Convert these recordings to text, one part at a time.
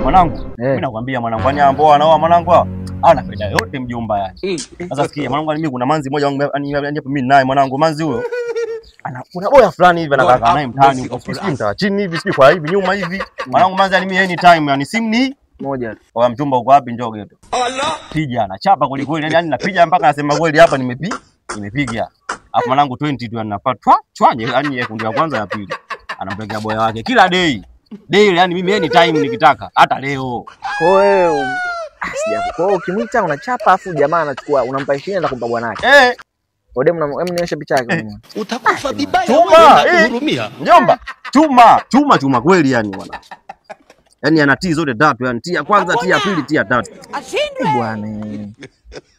Mwanangu, mimi nakwambia mwanangu, yani ambao anaoa mwanangu anapenda yote mjomba yani. Sasa sikia mwanangu, mimi kuna manzi mmoja hapo mimi naye mwanangu, manzi huyo kuna boya fulani hivi anakaa naye mtaani huko, sisi mtaa chini hivi, sisi kwa hivi nyuma hivi. Mwanangu manzi yani mimi anytime yani simu ni moja. Kwa mjomba uko wapi, njoo geto. Allah. Piga anachapa kweli kweli, yani napiga mpaka nasema kweli hapa nimepiga. Hapo mwanangu 20 tu anapata chwaje, yani yeye kundi ya kwanza ya pili. Anampelekea boya wake kila day. Yani mimi anytime nikitaka, hata leo. Kwa hiyo kwa hiyo ukimwita unachapa afu jamaa anachukua unampa 20 na kumpa bwanake. Ode mnionyeshe picha yake. Utakufa vibaya wewe kuhurumia. Mjomba, chuma kweli yani bwana. Yani anatii zote tatu, yani tia kwanza, tia pili, tia tatu. Ashindwe bwana.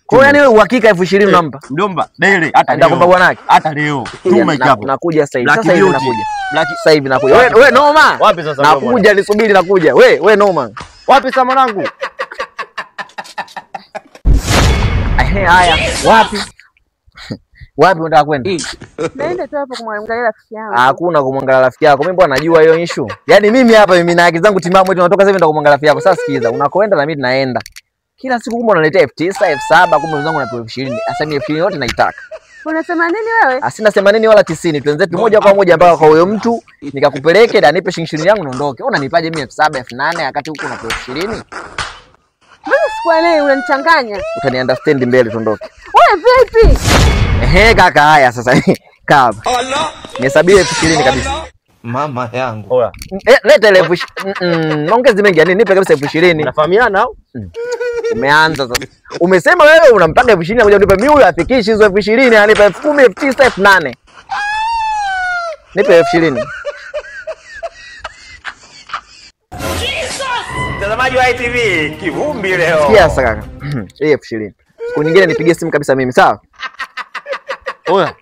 Kwa hiyo yani wewe uhakika 20,000 unampa? Mjomba, daily hata leo. Atakumpa bwanake? Hata leo. Chuma ikapo. Nakuja sasa hivi. Sasa hivi nakuja. Sasa hivi nakuja. Wewe noma. Wapi sasa? Nakuja, nisubiri nakuja. Wewe noma. Wapi sasa mwanangu? Haya, wapi? Wapi unataka kwenda? Naenda tu hapo kumwangalia rafiki yangu. Hakuna kumwangalia rafiki yako. Mimi mbona najua hiyo issue. Yaani mimi hapa na haki zangu timamu eti tunatoka sasa hivi ndo kumwangalia rafiki yako. Sasa sikiza, unakoenda na mimi naenda. Kila siku kumbe unaletea 9,000, 7,000, kumbe wenzangu napewa 20,000. Sasa mimi 20,000 yote naitaka. Unasema nini wewe? Asina 80 wala 90. Tuenzetu moja kwa moja mpaka kwa huyo mtu, nikakupeleke na nipe shilingi 20 yangu niondoke. Unanipaje mimi 7,000, 8,000 wakati huko unapewa 20? Mbona sikuelewi, unanichanganya. Utani understand mbele tuondoke. Wewe vipi? Kaka, haya sasa. Kaa. Allah. Nisabie 20,000 kabisa. Mama yangu. Oya. Leta ile 20,000. Ongeza mengi yani, nipe kabisa 20,000. Unafahamiana au? Umeanza sasa. Umesema wewe unampanga 20,000 moja unipe mimi, huyu afikishi hizo 20,000, anipe 10,000, 9,000, 8,000. Nipe 20,000. Mtazamaji wa ITV, kivumbi leo. Yes kaka. Hii 20,000. Siku nyingine nipigie simu kabisa mimi, sawa? Oya.